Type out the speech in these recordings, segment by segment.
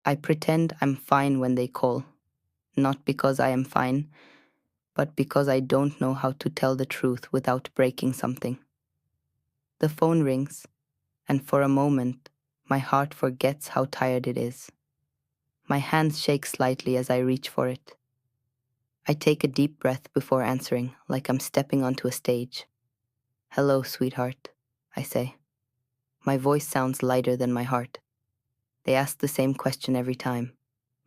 I pretend I'm fine when they call, not because I am fine, but because I don't know how to tell the truth without breaking something. The phone rings, and for a moment, my heart forgets how tired it is. My hands shake slightly as I reach for it. I take a deep breath before answering, like I'm stepping onto a stage. "Hello, sweetheart," I say. My voice sounds lighter than my heart. They ask the same question every time.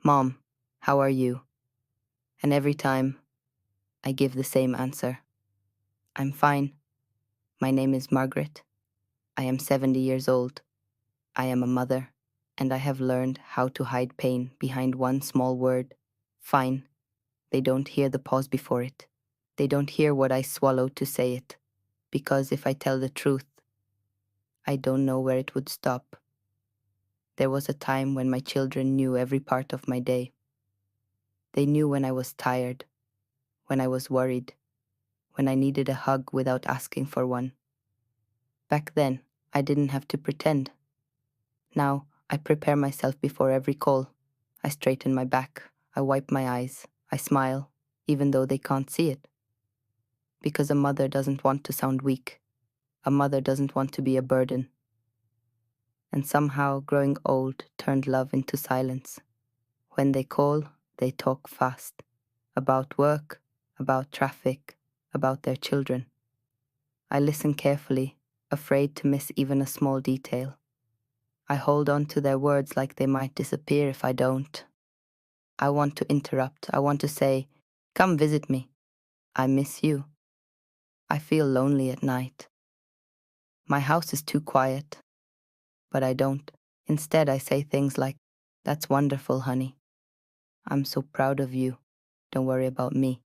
"Mom, how are you?" And every time, I give the same answer. "I'm fine. My name is Margaret. I am 70 years old. I am a mother, and I have learned how to hide pain behind one small word. Fine." They don't hear the pause before it. They don't hear what I swallow to say it. Because if I tell the truth, I don't know where it would stop. There was a time when my children knew every part of my day. They knew when I was tired, when I was worried, when I needed a hug without asking for one. Back then, I didn't have to pretend. Now, I prepare myself before every call. I straighten my back, I wipe my eyes, I smile, even though they can't see it. Because a mother doesn't want to sound weak. A mother doesn't want to be a burden. And somehow, growing old turned love into silence. When they call, they talk fast. About work, about traffic, about their children. I listen carefully, afraid to miss even a small detail. I hold on to their words like they might disappear if I don't. I want to interrupt. I want to say, "Come visit me. I miss you. I feel lonely at night. My house is too quiet." But I don't. Instead, I say things like, "That's wonderful, honey. I'm so proud of you. Don't worry about me."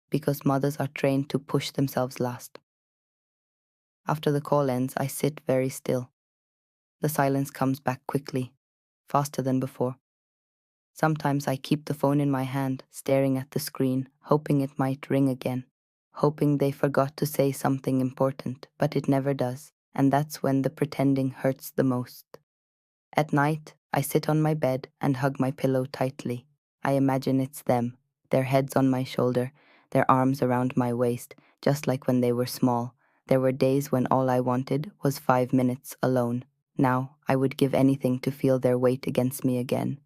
Because mothers are trained to push themselves last. After the call ends, I sit very still. The silence comes back quickly, faster than before. Sometimes I keep the phone in my hand, staring at the screen, hoping it might ring again, hoping they forgot to say something important, but it never does, and that's when the pretending hurts the most. At night, I sit on my bed and hug my pillow tightly. I imagine it's them, their heads on my shoulder, their arms around my waist, just like when they were small. There were days when all I wanted was 5 minutes alone. Now, I would give anything to feel their weight against me again,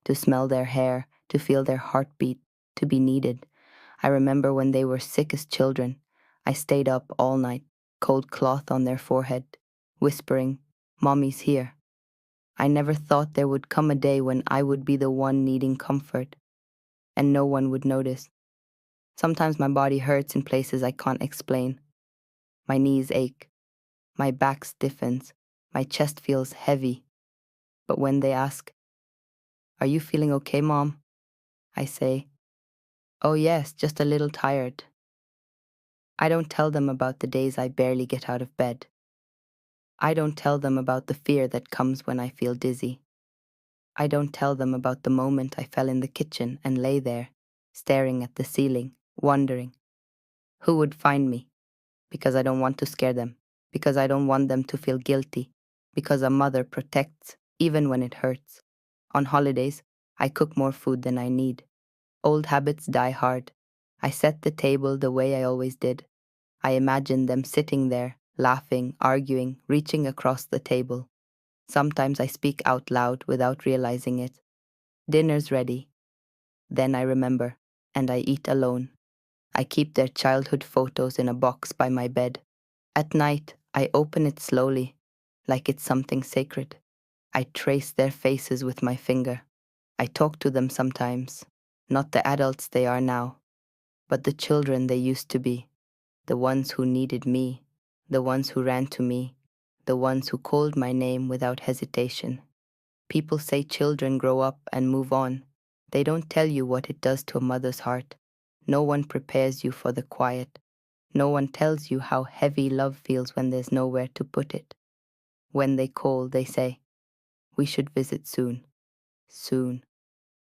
to smell their hair, to feel their heartbeat, to be needed. I remember when they were sick as children. I stayed up all night, cold cloth on their forehead, whispering, "Mommy's here." I never thought there would come a day when I would be the one needing comfort, and no one would notice. Sometimes my body hurts in places I can't explain. My knees ache, my back stiffens, my chest feels heavy. But when they ask, "Are you feeling okay, Mom?" I say, "Oh yes, just a little tired." I don't tell them about the days I barely get out of bed. I don't tell them about the fear that comes when I feel dizzy. I don't tell them about the moment I fell in the kitchen and lay there, staring at the ceiling, wondering who would find me, because I don't want to scare them, because I don't want them to feel guilty, because a mother protects even when it hurts. On holidays, I cook more food than I need. Old habits die hard. I set the table the way I always did. I imagine them sitting there, laughing, arguing, reaching across the table. Sometimes I speak out loud without realizing it. "Dinner's ready." Then I remember, and I eat alone. I keep their childhood photos in a box by my bed. At night, I open it slowly, like it's something sacred. I trace their faces with my finger. I talk to them sometimes, not the adults they are now, but the children they used to be, the ones who needed me, the ones who ran to me, the ones who called my name without hesitation. People say children grow up and move on. They don't tell you what it does to a mother's heart. No one prepares you for the quiet. No one tells you how heavy love feels when there's nowhere to put it. When they call, they say, "We should visit soon." Soon.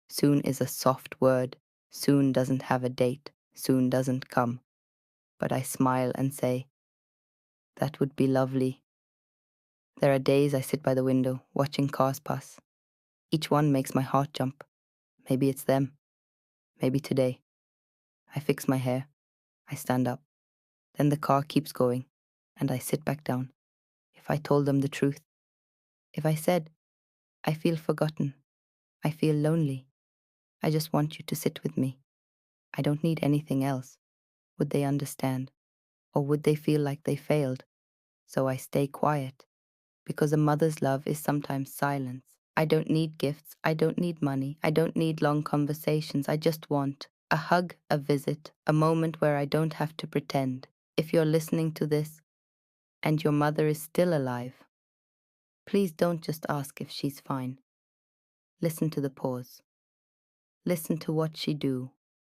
Soon is a soft word. Soon doesn't have a date. Soon doesn't come. But I smile and say, "That would be lovely." There are days I sit by the window, watching cars pass. Each one makes my heart jump. Maybe it's them. Maybe today. I fix my hair. I stand up. Then the car keeps going, and I sit back down. If I told them the truth, if I said, I feel forgotten, I feel lonely, I just want you to sit with me. I don't need anything else. Would they understand? Or would they feel like they failed? So I stay quiet, because a mother's love is sometimes silence. I don't need gifts, I don't need money, I don't need long conversations, I just want a hug, a visit, a moment where I don't have to pretend. If you're listening to this, and your mother is still alive, please don't just ask if she's fine. Listen to the pause. Listen to what she do